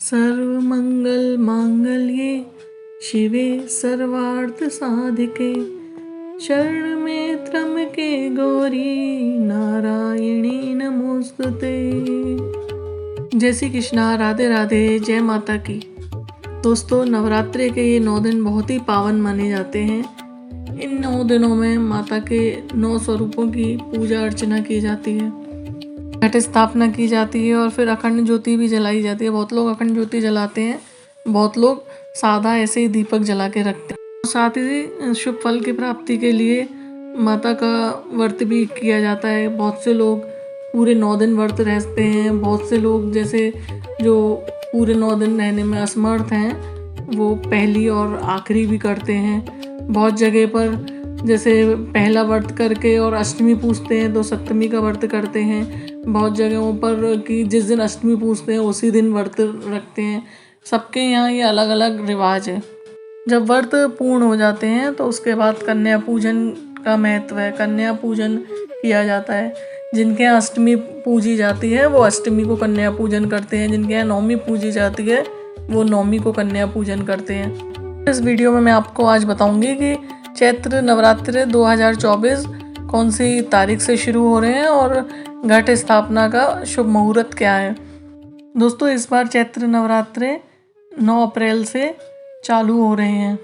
सर्वमंगल मांगल्ये शिवे सर्वार्थ साधिके शरण त्र्यंबके गौरी नारायणी नमोस्तुते। जय श्री कृष्णा, राधे राधे, जय माता की। दोस्तों, नवरात्रि के ये 9 दिन बहुत ही पावन माने जाते हैं। इन 9 दिनों में माता के 9 स्वरूपों की पूजा अर्चना की जाती है, घट स्थापना की जाती है और फिर अखंड ज्योति भी जलाई जाती है। बहुत लोग अखंड ज्योति जलाते हैं, बहुत लोग सादा ऐसे ही दीपक जला के रखते हैं। साथ ही शुभ फल की प्राप्ति के लिए माता का व्रत भी किया जाता है। बहुत से लोग पूरे 9 दिन व्रत रहते हैं। बहुत से लोग जैसे जो पूरे 9 दिन रहने में असमर्थ हैं वो पहली और आखिरी भी करते हैं। बहुत जगह पर जैसे पहला व्रत करके और अष्टमी पूजते हैं तो सप्तमी का व्रत करते हैं। बहुत जगहों पर कि जिस दिन अष्टमी पूजते हैं उसी दिन व्रत रखते हैं। सबके यहाँ ये अलग अलग रिवाज है। जब व्रत पूर्ण हो जाते हैं तो उसके बाद कन्या पूजन का महत्व है। कन्या पूजन किया जाता है। जिनके यहाँ अष्टमी पूजी जाती है वो अष्टमी को कन्या पूजन करते हैं। जिनके यहाँ नवमी पूजी जाती है वो नवमी को कन्या पूजन करते हैं। इस वीडियो में मैं आपको आज बताऊंगी कि चैत्र नवरात्रि 2024 कौन सी तारीख से शुरू हो रहे हैं और घट स्थापना का शुभ मुहूर्त क्या है। दोस्तों, इस बार चैत्र नवरात्रि 9 अप्रैल से चालू हो रहे हैं।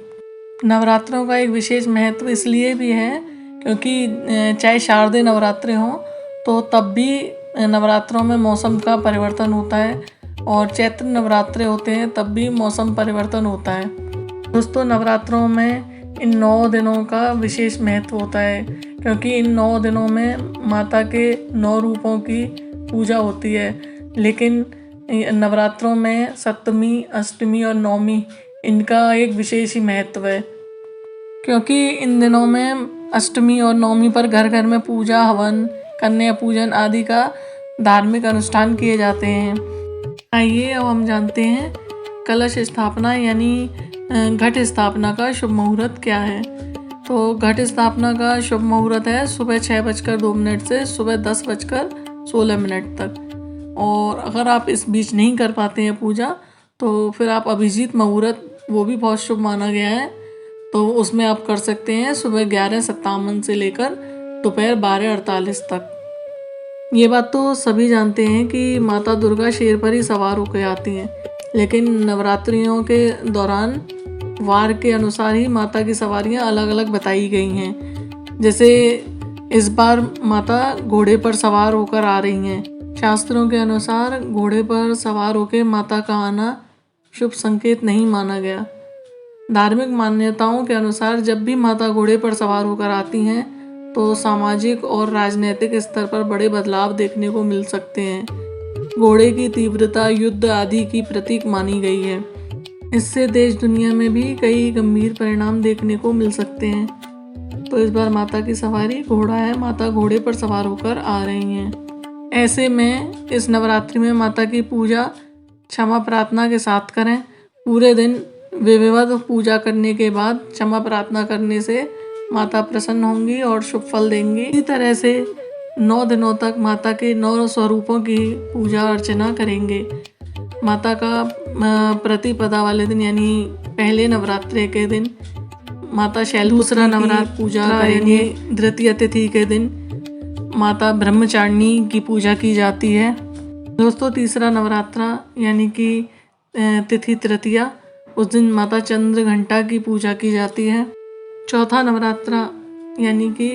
नवरात्रों का एक विशेष महत्व इसलिए भी है क्योंकि चाहे शारदीय नवरात्रि हों तो तब भी नवरात्रों में मौसम का परिवर्तन होता है और चैत्र नवरात्रि होते हैं तब भी मौसम परिवर्तन होता है। दोस्तों, नवरात्रों में इन 9 दिनों का विशेष महत्व होता है क्योंकि इन 9 दिनों में माता के 9 रूपों की पूजा होती है। लेकिन नवरात्रों में सप्तमी, अष्टमी और नवमी इनका एक विशेष ही महत्व है क्योंकि इन दिनों में अष्टमी और नवमी पर घर घर में पूजा, हवन, कन्या पूजन आदि का धार्मिक अनुष्ठान किए जाते हैं। आइए अब हम जानते हैं कलश स्थापना यानी घट स्थापना का शुभ मुहूर्त क्या है। तो घट स्थापना का शुभ मुहूर्त है सुबह 6:02 से सुबह 10:16 तक। और अगर आप इस बीच नहीं कर पाते हैं पूजा तो फिर आप अभिजीत मुहूर्त, वो भी बहुत शुभ माना गया है, तो उसमें आप कर सकते हैं सुबह 11:57 से लेकर दोपहर 12:48 तक। ये बात तो सभी जानते हैं कि माता दुर्गा शेर पर ही सवार होकर आती हैं, लेकिन नवरात्रियों के दौरान वार के अनुसार ही माता की सवारियां अलग अलग बताई गई हैं। जैसे इस बार माता घोड़े पर सवार होकर आ रही हैं। शास्त्रों के अनुसार घोड़े पर सवार होकर माता का आना शुभ संकेत नहीं माना गया। धार्मिक मान्यताओं के अनुसार जब भी माता घोड़े पर सवार होकर आती हैं तो सामाजिक और राजनीतिक स्तर पर बड़े बदलाव देखने को मिल सकते हैं। घोड़े की तीव्रता, युद्ध आदि की प्रतीक मानी गई है। इससे देश दुनिया में भी कई गंभीर परिणाम देखने को मिल सकते हैं। तो इस बार माता की सवारी घोड़ा है, माता घोड़े पर सवार होकर आ रही हैं। ऐसे में इस नवरात्रि में माता की पूजा क्षमा प्रार्थना के साथ करें। पूरे दिन विधिवत पूजा करने के बाद क्षमा प्रार्थना करने से माता प्रसन्न होंगी और शुभ फल देंगी। इसी तरह से 9 दिनों तक माता के 9 स्वरूपों की पूजा अर्चना करेंगे। माता का प्रतिपदा वाले दिन यानी पहले नवरात्रि के दिन माता शैल, दूसरा नवरात्र पूजा यानी द्वितीय तिथि के दिन माता ब्रह्मचारिणी की पूजा की जाती है। दोस्तों, तीसरा नवरात्रा यानी कि तिथि तृतीया, उस दिन माता चंद्र घंटा की पूजा की जाती है। चौथा नवरात्रा यानी कि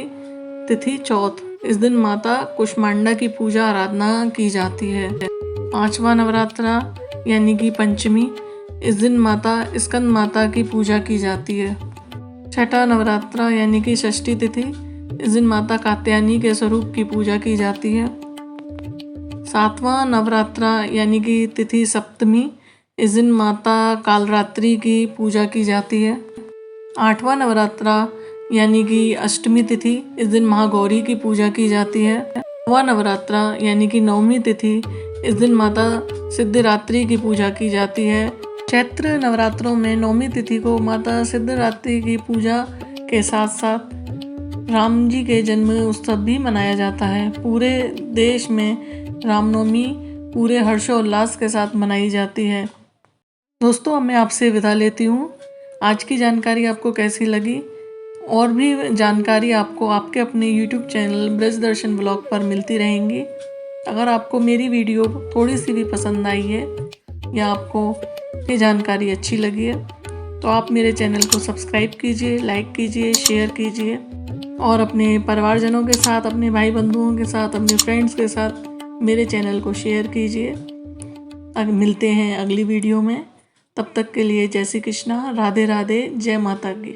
तिथि चौथ, इस दिन माता कुष्मांडा की पूजा आराधना की जाती है। 5वां नवरात्रा यानी कि पंचमी, इस दिन माता स्कंद माता की पूजा की जाती है। 6ठा नवरात्रा यानी कि षष्ठी तिथि, इस दिन माता कात्यायनी के स्वरूप की पूजा की जाती है। 7वां नवरात्रा यानी कि तिथि सप्तमी, इस दिन माता कालरात्रि की पूजा की जाती है। 8वां नवरात्रा यानी कि अष्टमी तिथि, इस दिन महागौरी की पूजा की जाती है। 9वां नवरात्रा यानी कि नवमी तिथि, इस दिन माता सिद्धिरात्रि की पूजा की जाती है। चैत्र नवरात्रों में नवमी तिथि को माता सिद्धिरात्रि की पूजा के साथ साथ राम जी के जन्म उत्सव भी मनाया जाता है। पूरे देश में रामनवमी पूरे हर्षोल्लास के साथ मनाई जाती है। दोस्तों अब मैं आपसे विदा लेती हूँ। आज की जानकारी आपको कैसी लगी? और भी जानकारी आपको आपके अपने YouTube चैनल ब्रज दर्शन ब्लॉग पर मिलती रहेंगी। अगर आपको मेरी वीडियो थोड़ी सी भी पसंद आई है या आपको ये जानकारी अच्छी लगी है तो आप मेरे चैनल को सब्सक्राइब कीजिए, लाइक कीजिए, शेयर कीजिए और अपने परिवारजनों के साथ, अपने भाई बंधुओं के साथ, अपने फ्रेंड्स के साथ मेरे चैनल को शेयर कीजिए। मिलते हैं अगली वीडियो में। तब तक के लिए जय श्री कृष्णा, राधे राधे, जय माता की।